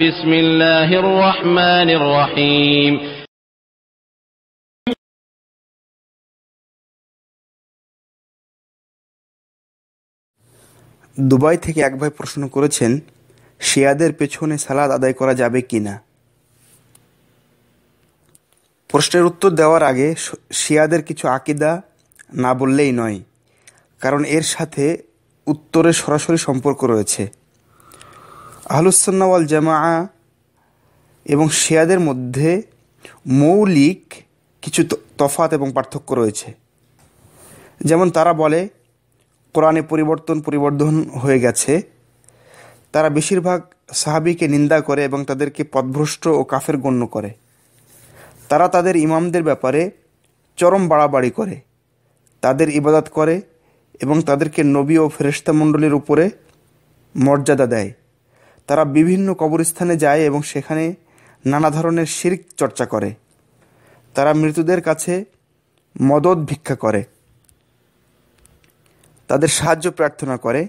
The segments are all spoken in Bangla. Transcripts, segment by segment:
বিসমিল্লাহির রহমানির রহিম। দুবাই থেকে এক ভাই প্রশ্ন করেছেন, শিয়াদের পেছনে সালাত আদায় করা যাবে কি না। প্রশ্নের উত্তর দেওয়ার আগে শিয়াদের কিছু আকিদা না বললেই নয়, কারণ এর সাথে উত্তরের সরাসরি সম্পর্ক রয়েছে। আহলুস সুন্নাহ ওয়াল জামাআহ এবং শিয়াদের মধ্যে মৌলিক কিছু তফাত এবং পার্থক্য রয়েছে। যেমন তারা বলে কোরআনে পরিবর্তন হয়ে গেছে। তারা বেশিরভাগ সাহাবীকে নিন্দা করে এবং তাদেরকে পথভ্রষ্ট ও কাফের গণ্য করে। তারা তাদের ইমামদের ব্যাপারে চরম বাড়াবাড়ি করে, তাদের ইবাদত করে এবং তাদেরকে নবী ও ফেরেশতা মণ্ডলীর উপরে মর্যাদা দেয়। তারা বিভিন্ন কবরস্থানে যায় এবং সেখানে নানা ধরনের শিরক চর্চা করে। তারা মৃতদের কাছে মদদ ভিক্ষা করে, তাদের সাহায্য প্রার্থনা করে,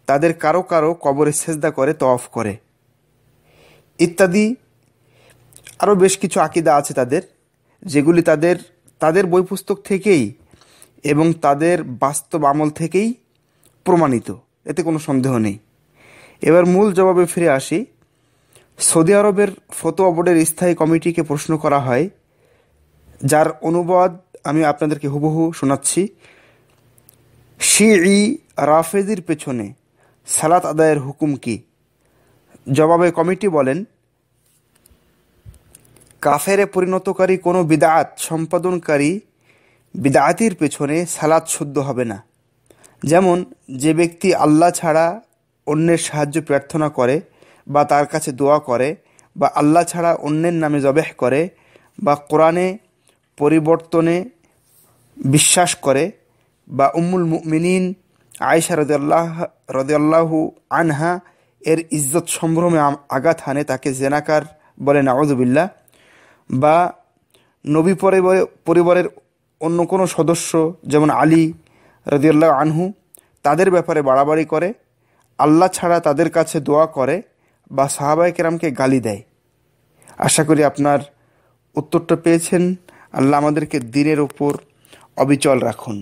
তাদের কারো কারো কবরে সেজদা করে, তওয়াফ করে ইত্যাদি। আরও বেশ কিছু আকীদা আছে তাদের, যেগুলি তাদের বই পুস্তক থেকেই এবং তাদের বাস্তব আমল থেকেই প্রমাণিত, এতে কোনো সন্দেহ নেই। এবার মূল জবাবে ফিরে আসি। সৌদি আরবের ফতোয়া বোর্ডের স্থায়ী কমিটিকে প্রশ্ন করা হয়, যার অনুবাদ আমি আপনাদেরকে হুবহু শোনাচ্ছি। শিই রাফেজির পেছনে সালাত আদায়ের হুকুম কি? জবাবে কমিটি বলেন, কাফেরে পরিণতকারী কোনো বিদআত সম্পাদনকারী বিদআতির পেছনে সালাত শুদ্ধ হবে না। যেমন যে ব্যক্তি আল্লাহ ছাড়া অন্যের সাহায্য প্রার্থনা করে বা তার কাছে দোয়া করে বা আল্লাহ ছাড়া অন্যের নামে জবেহ করে বা কোরআনে পরিবর্তনে বিশ্বাস করে বা উম্মুল মুমিনিন আয়েশা রাদিয়াল্লাহু আনহা এর ইজ্জত সম্ভ্রমে আঘাত হানে, তাকে জেনাকার বলে নাউযুবিল্লাহ, বা নবী পরিবারের অন্য কোনো সদস্য যেমন আলী রাদিয়াল্লাহু আনহু তাদের ব্যাপারে বাড়াবাড়ি করে, আল্লাহ ছাড়া তাদের কাছে দোয়া করে বা সাহাবায়ে কেরামকে গালি দেয়। আশা করি আপনার উত্তরটা পেয়েছেন। আল্লাহ আমাদেরকে দ্বীনের উপর অবিচল রাখুন।